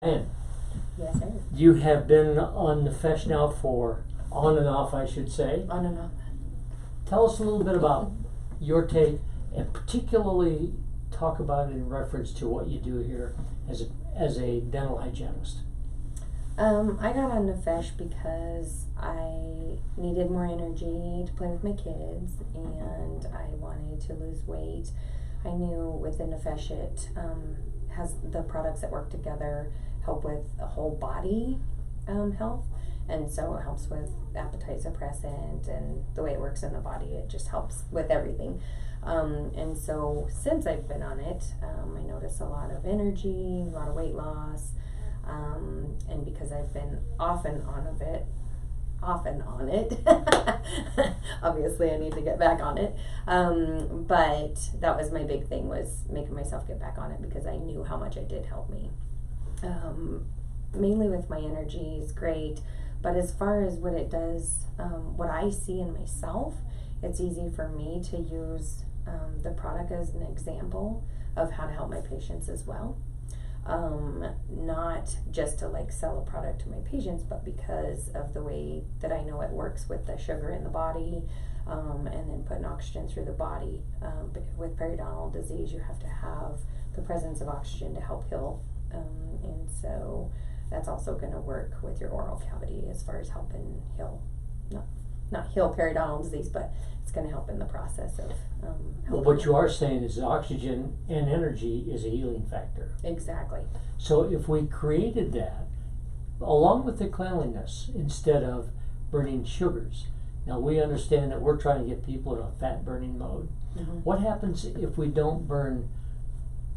Diane, Yes, sir. you have been on Nefesh now for on and off, I should say. On and off. Tell us a little bit about your take, and particularly talk about it in reference to what you do here as a dental hygienist. I got on Nefesh because I needed more energy to play with my kids, and I wanted to lose weight. I knew with the Nefesh it has the products that work together help with a whole body health, and so it helps with appetite suppressant and the way it works in the body. It just helps with everything. And so since I've been on it, I notice a lot of energy, a lot of weight loss. And because I've been off and on it, obviously I need to get back on it. But that was my big thing, was making myself get back on it, because I knew how much it did help me. Mainly with my energy is great, but as far as what it does, what I see in myself, it's easy for me to use the product as an example of how to help my patients as well. Not just to like sell a product to my patients, but because of the way that I know it works with the sugar in the body, and then putting oxygen through the body. With periodontal disease, you have to have the presence of oxygen to help heal, and so that's also going to work with your oral cavity as far as helping heal, not heal periodontal disease, but it's going to help in the process of Well, what you are saying is that oxygen and energy is a healing factor. Exactly. So if we created that, along with the cleanliness, instead of burning sugars. Now we understand that we're trying to get people in a fat burning mode. Mm-hmm. What happens if we don't burn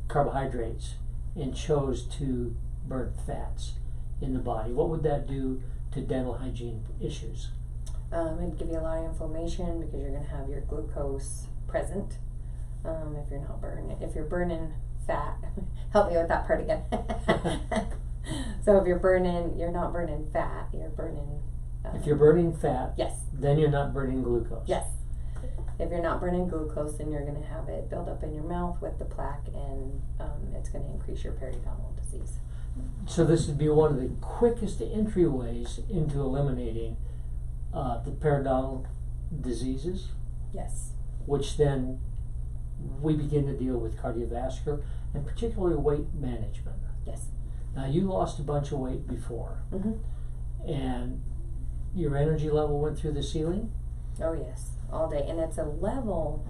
carbohydrates and chose to burn fats in the body? What would that do to dental hygiene issues? It'd give you a lot of inflammation, because you're going to have your glucose present. If you're burning fat, help me with that part again. So if you're not burning fat, you're burning. If you're burning fat, yes. Then you're not burning glucose. Yes. If you're not burning glucose, then you're going to have it build up in your mouth with the plaque, and it's going to increase your periodontal disease. So this would be one of the quickest entryways into eliminating the periodontal diseases. Yes. Which then we begin to deal with cardiovascular and particularly weight management. Yes. Now you lost a bunch of weight before, Mm-hmm. and your energy level went through the ceiling. Oh yes, all day. And it's a level,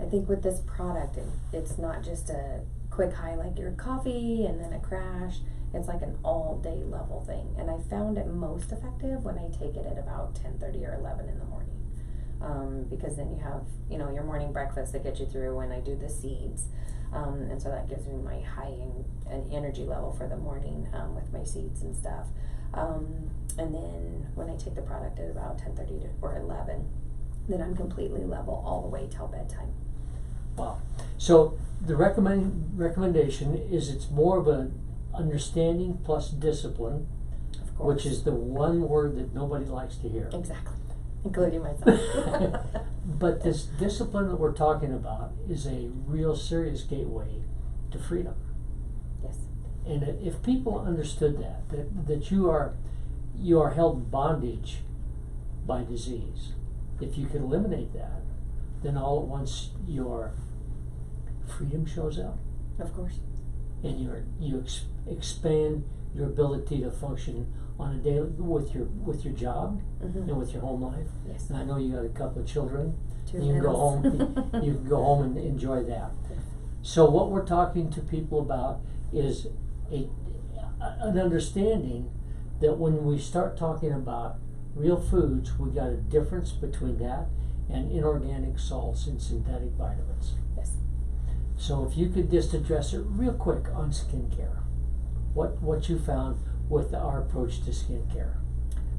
I think with this product, it's not just a quick high like your coffee and then a crash. It's like an all day level thing. And I found it most effective when I take it at about 10:30 or 11 in the morning. Because then you have, your morning breakfast that gets you through when I do the seeds. And so that gives me my high an energy level for the morning with my seeds and stuff. And then when I take the product at about 10:30 or 11, then I'm completely level all the way till bedtime. Wow. So the recommendation is it's more of an understanding plus discipline, Of course. which is the one word that nobody likes to hear. Exactly. Including myself. But this discipline that we're talking about is a real serious gateway to freedom. Yes. And if people understood that you are held in bondage by disease, if you could eliminate that, then all at once your freedom shows up, Of course. and you expand your ability to function on a daily with your job Mm-hmm. and with your home life. Yes. And I know you got a couple of children. Two You can go home. You can go home and enjoy that. So what we're talking to people about is an understanding that when we start talking about real foods, we got a difference between that and inorganic salts and synthetic vitamins. Yes. So if you could just address it real quick on skincare, what you found with our approach to skincare.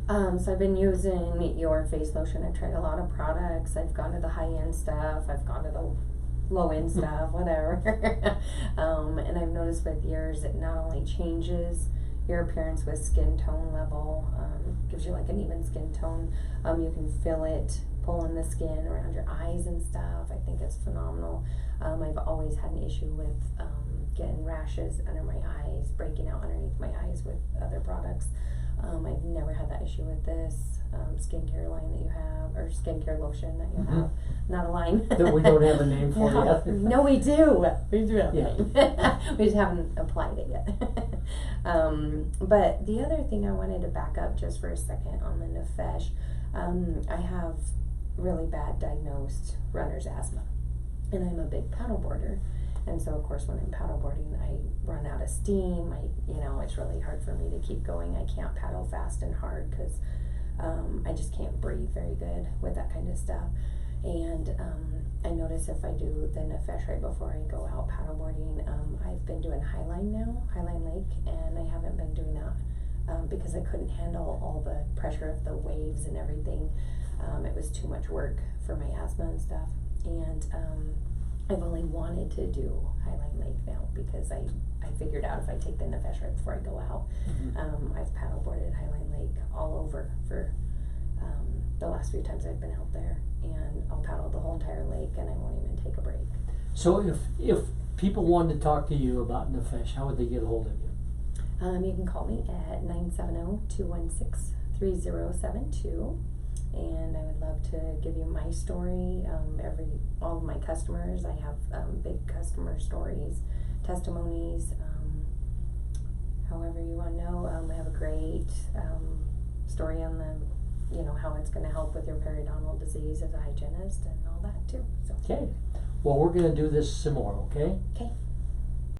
So I've been using your face lotion. I've tried a lot of products. I've gone to the high-end stuff. I've gone to the low-end stuff, whatever. And I've noticed with yours, it not only changes your appearance with skin tone level, gives you like an even skin tone. You can feel it pulling the skin around your eyes and stuff. I think it's phenomenal. I've always had an issue with getting rashes under my eyes, breaking out underneath my eyes with other products. I've never had that issue with this skincare line that you have, or skincare lotion that you have. Not a line. That we don't have a name for yet. No, we do. We do have a Yeah. name. We just haven't applied it yet. But the other thing I wanted to back up just for a second on the Nefesh, I have really bad diagnosed runner's asthma, and I'm a big paddleboarder. And so, of course, when I'm paddleboarding, I run out of steam. It's really hard for me to keep going. I can't paddle fast and hard because I just can't breathe very good with that kind of stuff. And I notice if I do the Nefesh right before I go out paddleboarding, I've been doing Highline now, Highline Lake, and I haven't been doing that because I couldn't handle all the pressure of the waves and everything. It was too much work for my asthma and stuff. And I've only wanted to do Highline Lake now because I figured out if I take the Nefesh right before I go out. I've paddleboarded Highline Lake all over for the last few times I've been out there, and I'll paddle the whole entire lake and I won't even take a break. So if people wanted to talk to you about Nefesh, how would they get a hold of you? You can call me at 970-216-3072. And I would love to give you my story. All of my customers, I have big customer stories, testimonies, however you want to know. I have a great story on how it's going to help with your periodontal disease as a hygienist and all that too. So. Okay. Well, we're going to do this some more, okay? Okay.